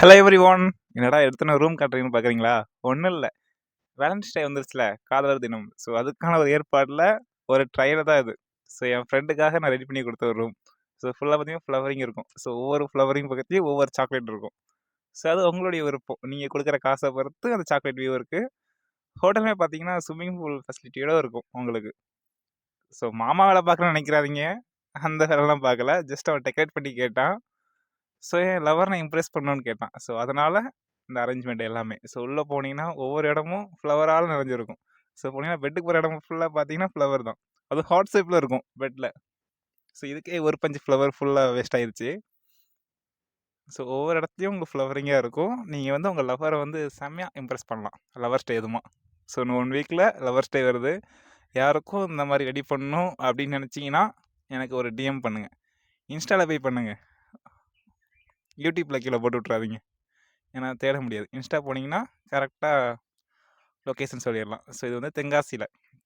Hello every one. என்னடா எடுத்துன room காட்டுறீங்கன்னு பார்க்குறீங்களா? ஒன்றும் இல்லை, வேலண்டைன்ஸ் டே வந்துருச்சுல, காதலர் தினம். ஸோ அதுக்கான ஒரு ஏற்பாடில் ஒரு ட்ரையல் தான் இது. ஸோ என் ஃப்ரெண்டுக்காக நான் ரெடி பண்ணி கொடுத்த ஒரு ரூம். ஸோ ஃபுல்லாக பார்த்தீங்கன்னா ஃப்ளவரிங் இருக்கும். ஸோ ஒவ்வொரு ஃப்ளவரிங் பக்கத்தையும் ஒவ்வொரு சாக்லேட் இருக்கும். ஸோ அது உங்களுடைய விருப்பம். நீங்கள் கொடுக்குற காசை பொறுத்து அந்த சாக்லேட் வியூ இருக்குது. ஹோட்டலுமே பார்த்தீங்கன்னா ஸ்விம்மிங் பூல் ஃபெசிலிட்டியோடு இருக்கும் உங்களுக்கு. ஸோ மாமா வேலை பார்க்கணும்னு நினைக்கிறாதீங்க, அந்த வேலைலாம் பார்க்கல. ஜஸ்ட் அவன் டெக்கரேட் பண்ணி கேட்டான். ஸோ என் லவர் நான் இம்ப்ரெஸ் பண்ணணும்னு கேட்டான். ஸோ அதனால் இந்த அரேஞ்ச்மெண்ட் எல்லாமே. ஸோ உள்ளே போனீங்கன்னா ஒவ்வொரு இடமும் ஃப்ளவரால் நிறைஞ்சிருக்கும். ஸோ போனீங்கன்னா பெட்டுக்கு போகிற இடம் ஃபுல்லாக பார்த்தீங்கன்னா ஃப்ளவர் தான். அதுவும் ஹாட் ஷேப்பில் இருக்கும் பெட்டில். ஸோ இதுக்கே ஒரு பஞ்சு ஃப்ளவர் ஃபுல்லாக வேஸ்ட் ஆயிடுச்சு. ஸோ ஒவ்வொரு இடத்துலையும் உங்கள் ஃப்ளவரிங்காக இருக்கும். நீங்கள் வந்து உங்கள் லவரை வந்து செம்மையாக இம்ப்ரெஸ் பண்ணலாம் லவர்ஸ் டே எதுமா. ஸோ இன்னும் 1 வீக்கில் லவர்ஸ் டே வருது. யாருக்கும் இந்த மாதிரி ரெடி பண்ணணும் அப்படின்னு நினச்சிங்கன்னா எனக்கு ஒரு டிஎம் பண்ணுங்கள். இன்ஸ்டாவில் போய் பண்ணுங்கள், யூடியூப்பில் கீழே போட்டு விட்றாதீங்க, ஏன்னா தேட முடியாது. இன்ஸ்டா போனீங்கன்னா கரெக்டாக லொக்கேஷன் சொல்லிடலாம். ஸோ இது வந்து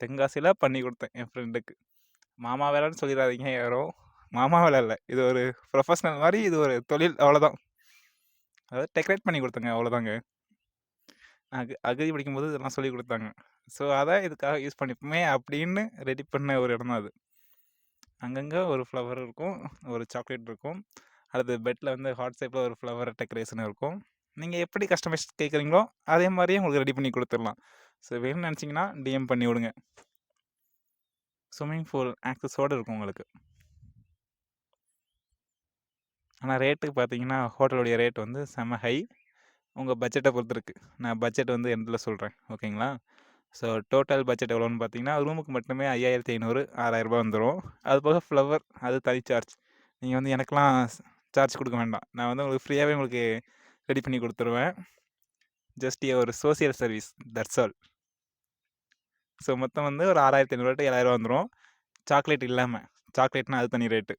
தென்காசியில் பண்ணி கொடுத்தேன் என் ஃப்ரெண்டுக்கு. மாமா வேலைன்னு சொல்லிடாதீங்க யாரும். மாமா வேலை இல்லை, இது ஒரு ப்ரொஃபஷ்னல் மாதிரி, இது ஒரு தொழில், அவ்வளோதான். அதாவது டெக்கரேட் பண்ணி கொடுத்தேங்க, அவ்வளோதாங்க. அகதி படிக்கும்போது இதெல்லாம் சொல்லி கொடுத்தாங்க. ஸோ அதை இதுக்காக யூஸ் பண்ணிப்போமே அப்படின்னு ரெடி பண்ண ஒரு இடம் தான் அது. அங்கங்கே ஒரு ஃப்ளவர் இருக்கும், ஒரு சாக்லேட் இருக்கும். அடுத்து பெட்டில் வந்து ஹார்ட் ஷேப்பில் ஒரு ஃப்ளவர் டெக்கரேஷன் இருக்கும். நீங்கள் எப்படி கஸ்டமைஸ் கேட்குறீங்களோ அதே மாதிரியே உங்களுக்கு ரெடி பண்ணி கொடுத்துடலாம். ஸோ வேணும்னு நினச்சிங்கன்னா டிஎம் பண்ணி விடுங்க. ஸ்விம்மிங் பூல் ஆக்சஸோடு இருக்கும் உங்களுக்கு. ஆனால் ரேட்டுக்கு பார்த்தீங்கன்னா ஹோட்டலுடைய ரேட் வந்து செம்ம ஹை. உங்கள் பட்ஜெட்டை பொறுத்து இருக்குது. நான் பட்ஜெட் வந்து எண்டில் சொல்கிறேன், ஓகேங்களா? ஸோ டோட்டல் பட்ஜெட் எவ்வளோன்னு பார்த்தீங்கன்னா ரூமுக்கு மட்டுமே 5500 6000 வந்துடும். அது போக ஃப்ளவர் அது தனி சார்ஜ். நீங்கள் வந்து எனக்கெலாம் சார்ஜ் கொடுக்க வேண்டாம், நான் வந்து உங்களுக்கு ஃப்ரீயாகவே உங்களுக்கு ரெடி பண்ணி கொடுத்துருவேன். ஜஸ்ட் ஒரு social service, that's all. So மொத்தம் வந்து ஒரு 6500 to 7000 வந்துடும், சாக்லேட் இல்லாமல். சாக்லேட்னா அது தனி ரேட்டு.